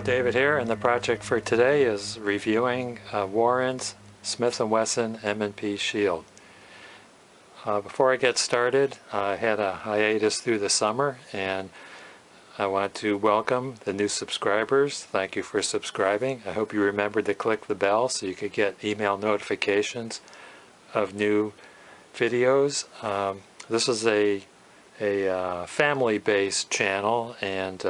David here, and the project for today is reviewing Warren's Smith & Wesson M&P Shield. Before I get started, I had a hiatus through the summer, and I want to welcome the new subscribers. Thank you for subscribing. I hope you remembered to click the bell so you could get email notifications of new videos. This is a family-based channel, and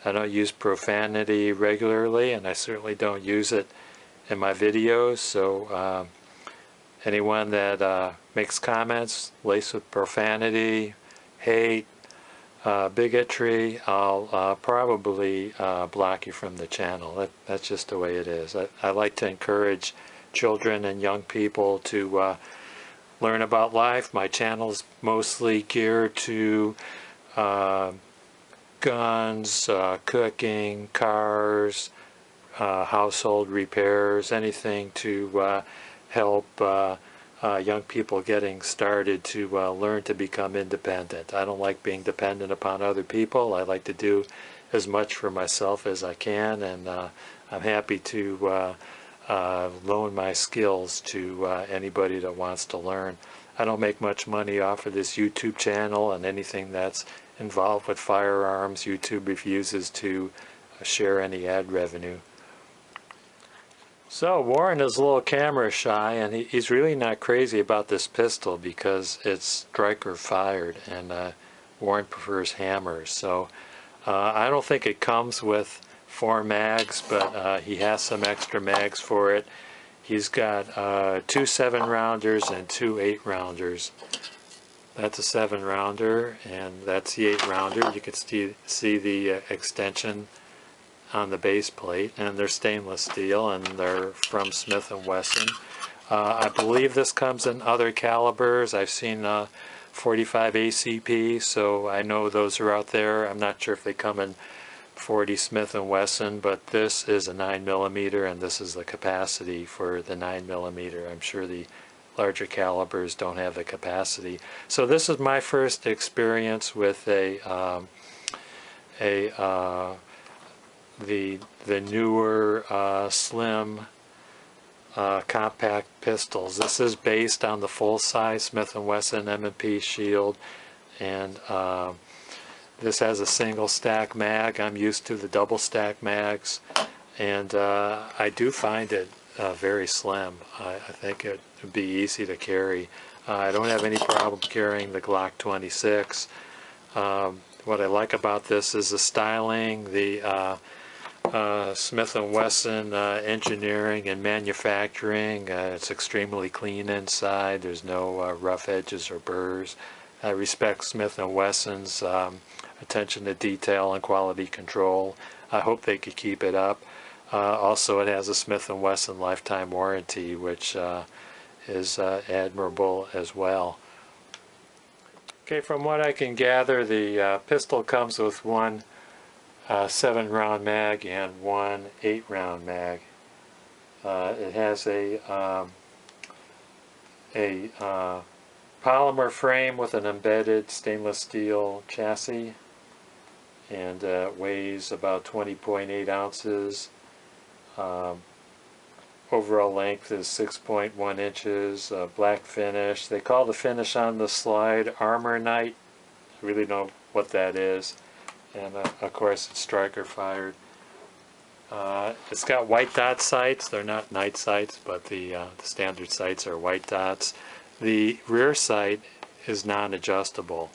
I don't use profanity regularly, and I certainly don't use it in my videos, so anyone that makes comments laced with profanity, hate, bigotry, I'll probably block you from the channel. That's just the way it is. I like to encourage children and young people to learn about life. My channel's mostly geared to guns, cooking, cars, household repairs, anything to help young people getting started to learn to become independent. I don't like being dependent upon other people. I like to do as much for myself as I can, and I'm happy to loan my skills to anybody that wants to learn. I don't make much money off of this YouTube channel, and anything that's involved with firearms, YouTube refuses to share any ad revenue. So Warren is a little camera shy, and he's really not crazy about this pistol because it's striker fired, and Warren prefers hammers. So I don't think it comes with 4 mags, but he has some extra mags for it. He's got 2 7-rounders and 2 8-rounders. That's a 7-rounder, and that's the 8-rounder. You can see the extension on the base plate, and they're stainless steel, and they're from Smith & Wesson. I believe this comes in other calibers. I've seen 45 ACP, so I know those are out there. I'm not sure if they come in 40 Smith & Wesson, but this is a 9mm, and this is the capacity for the 9mm. I'm sure the larger calibers don't have the capacity. So this is my first experience with the newer slim compact pistols. This is based on the full-size Smith & Wesson M&P Shield, and this has a single stack mag. I'm used to the double stack mags, and I do find it very slim. I think it would be easy to carry. I don't have any problem carrying the Glock 26. What I like about this is the styling, the Smith & Wesson engineering and manufacturing. It's extremely clean inside. There's no rough edges or burrs. I respect Smith & Wesson's attention to detail and quality control. I hope they could keep it up. Also, it has a Smith & Wesson lifetime warranty, which is admirable as well. Okay, from what I can gather, the pistol comes with 1 7-round mag and 1 8-round mag. It has a polymer frame with an embedded stainless steel chassis, and weighs about 20.8 ounces. Overall length is 6.1 inches. Black finish. They call the finish on the slide Armor Night. I really don't know what that is. And of course it's striker fired. It's got white dot sights. They're not night sights, but the standard sights are white dots. The rear sight is non-adjustable.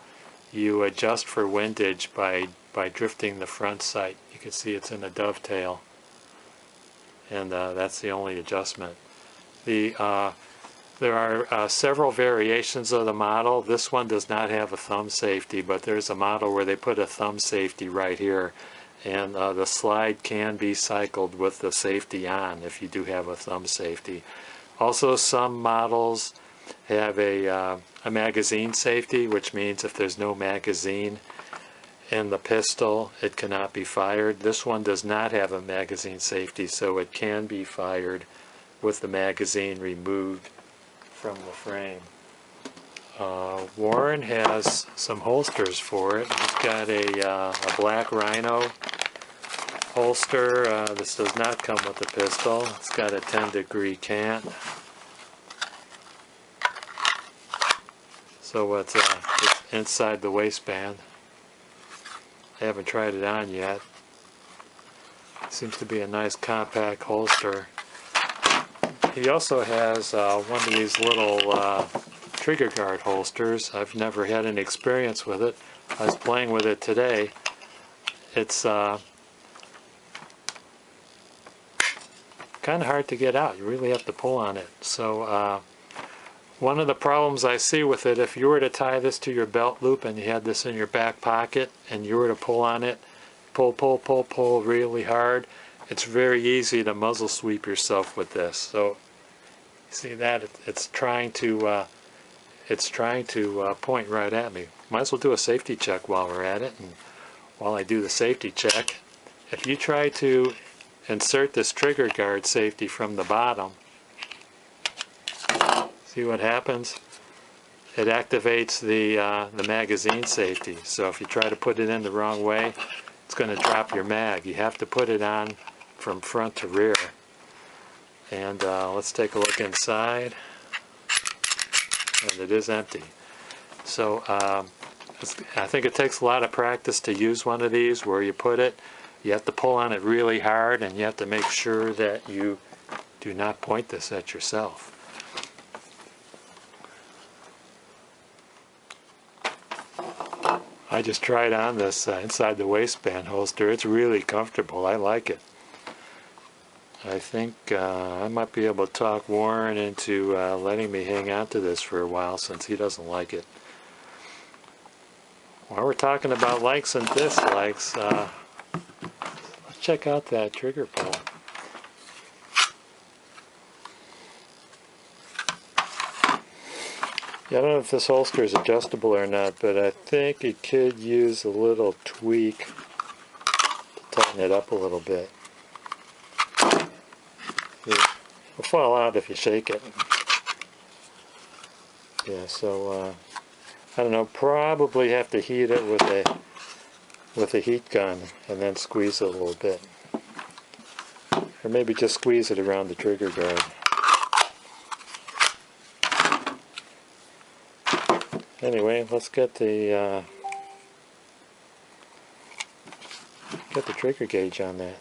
You adjust for windage by drifting the front sight. You can see it's in a dovetail, and that's the only adjustment. There are several variations of the model. This one does not have a thumb safety, but there's a model where they put a thumb safety right here, and the slide can be cycled with the safety on if you do have a thumb safety. Also, some models have a magazine safety, which means if there's no magazine in the pistol, it cannot be fired. This one does not have a magazine safety, so it can be fired with the magazine removed from the frame. Warren has some holsters for it. He's got a black Rhino holster. This does not come with a pistol. It's got a 10-degree cant. So it's inside the waistband. I haven't tried it on yet. Seems to be a nice compact holster. He also has one of these little trigger guard holsters. I've never had any experience with it. I was playing with it today. It's kind of hard to get out. You really have to pull on it. So one of the problems I see with it, if you were to tie this to your belt loop and you had this in your back pocket and you were to pull on it, pull really hard, it's very easy to muzzle sweep yourself with this. So you see that it's trying to point right at me. Might as well do a safety check while we're at it. And while I do the safety check, if you try to insert this trigger guard safety from the bottom, see what happens? It activates the magazine safety. So if you try to put it in the wrong way, it's going to drop your mag. You have to put it on from front to rear. And let's take a look inside. And it is empty. So I think it takes a lot of practice to use one of these where you put it. You have to pull on it really hard, and you have to make sure that you do not point this at yourself. I just tried on this inside the waistband holster. It's really comfortable. I like it. I think I might be able to talk Warren into letting me hang on to this for a while since he doesn't like it. While we're talking about likes and dislikes, let's check out that trigger pull. Yeah, I don't know if this holster is adjustable or not, but I think it could use a little tweak to tighten it up a little bit. It'll fall out if you shake it. Yeah, so I don't know, probably have to heat it with a heat gun and then squeeze it a little bit. Or maybe just squeeze it around the trigger guard. Anyway, let's get the trigger gauge on that.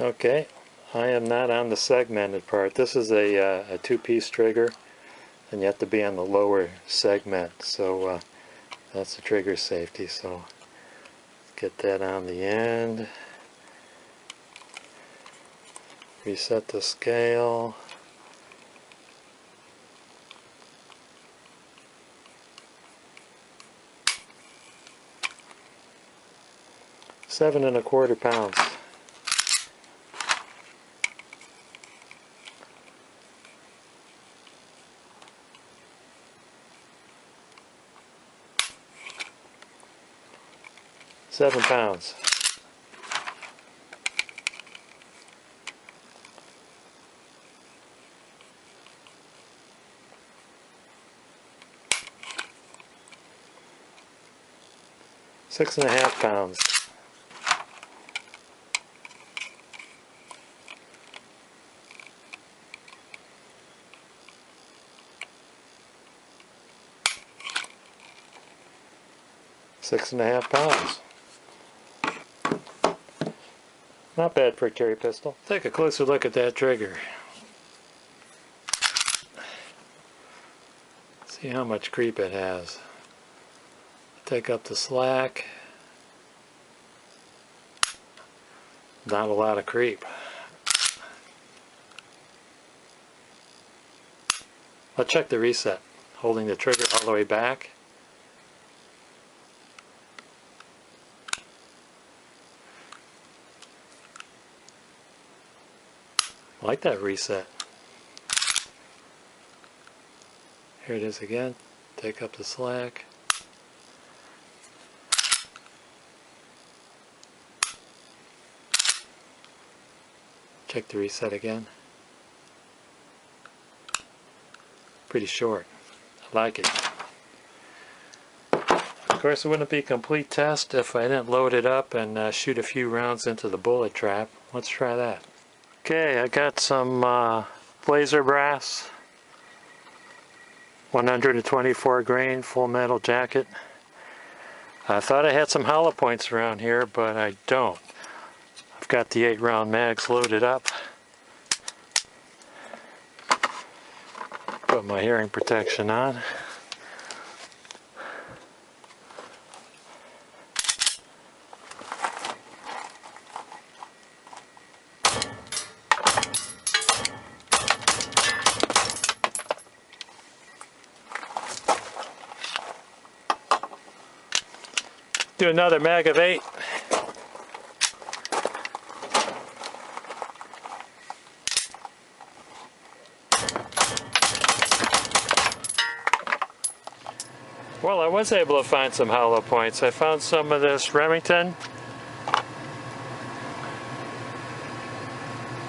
Okay, I am not on the segmented part. This is a two-piece trigger, and you have to be on the lower segment. So that's the trigger safety. So get that on the end. Reset the scale. Seven and a quarter pounds. £7. £6.5. £6.5. Not bad for a carry pistol. Take a closer look at that trigger. See how much creep it has. Take up the slack. Not a lot of creep. Let's check the reset. Holding the trigger all the way back. I like that reset. Here it is again. Take up the slack. Check the reset again. Pretty short. I like it. Of course, it wouldn't be a complete test if I didn't load it up and shoot a few rounds into the bullet trap. Let's try that. Okay, I got some laser brass, 124 grain full metal jacket. I thought I had some hollow points around here, but I don't. I've got the 8-round mags loaded up. Put my hearing protection on. Do another mag of 8. Well, I was able to find some hollow points. I found some of this Remington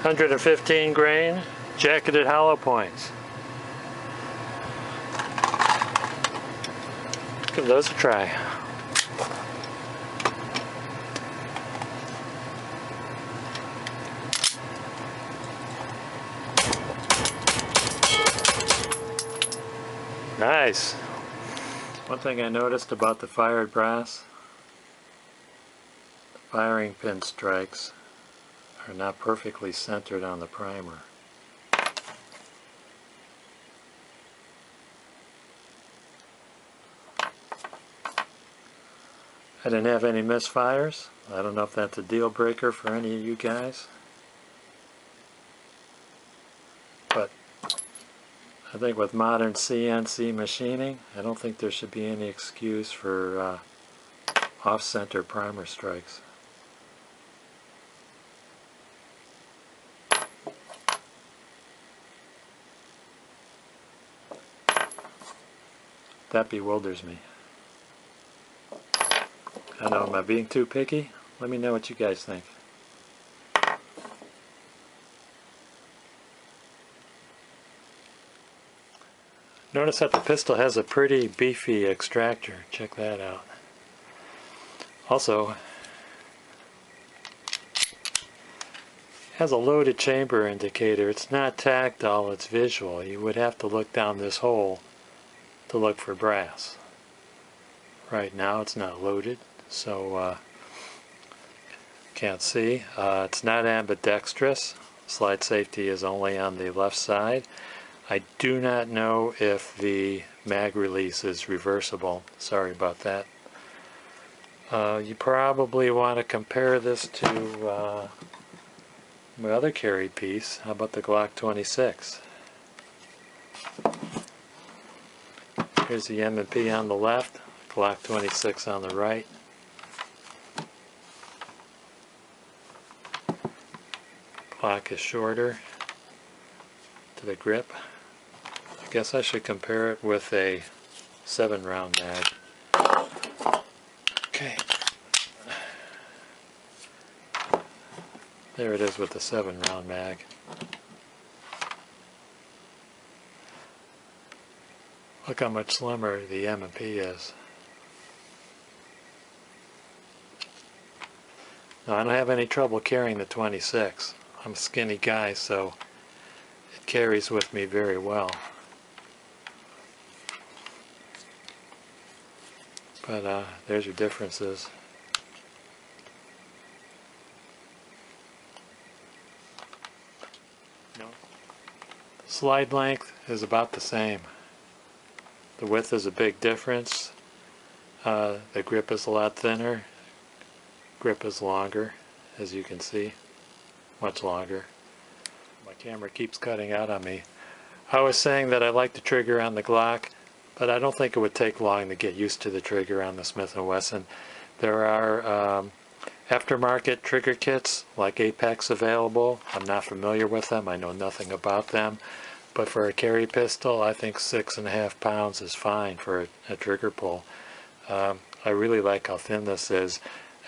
115 grain jacketed hollow points. Give those a try. Nice. One thing I noticed about the fired brass, the firing pin strikes are not perfectly centered on the primer. I didn't have any misfires. I don't know if that's a deal breaker for any of you guys, but I think with modern CNC machining, I don't think there should be any excuse for off-center primer strikes. That bewilders me. I know, am I being too picky? Let me know what you guys think. Notice that the pistol has a pretty beefy extractor. Check that out. Also, it has a loaded chamber indicator. It's not tactile, it's visual. You would have to look down this hole to look for brass. Right now it's not loaded, so can't see. It's not ambidextrous. Slide safety is only on the left side. I do not know if the mag release is reversible. Sorry about that. You probably want to compare this to my other carry piece. How about the Glock 26? Here's the M&P on the left, Glock 26 on the right. Glock is shorter to the grip. I guess I should compare it with a 7-round mag. Okay. There it is with the 7-round mag. Look how much slimmer the M&P is. Now, I don't have any trouble carrying the 26. I'm a skinny guy, so it carries with me very well. But there's your differences. No. The slide length is about the same. The width is a big difference. The grip is a lot thinner. Grip is longer, as you can see. Much longer. My camera keeps cutting out on me. I was saying that I like the trigger on the Glock, but I don't think it would take long to get used to the trigger on the Smith & Wesson. There are aftermarket trigger kits like Apex available. I'm not familiar with them. I know nothing about them. But for a carry pistol, I think 6.5 pounds is fine for a trigger pull. I really like how thin this is.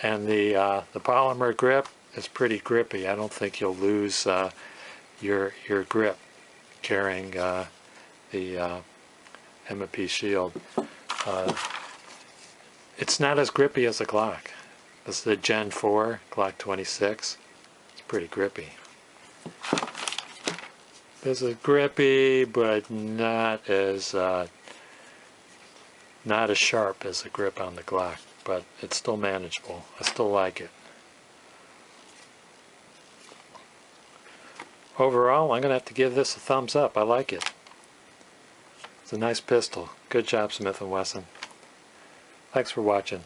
And the polymer grip it's pretty grippy. I don't think you'll lose your grip carrying the M&P Shield. It's not as grippy as a Glock. This is the Gen 4 Glock 26. It's pretty grippy. This is grippy, but not as sharp as the grip on the Glock. But it's still manageable. I still like it. Overall, I'm going to have to give this a thumbs up. I like it. It's a nice pistol. Good job, Smith & Wesson. Thanks for watching.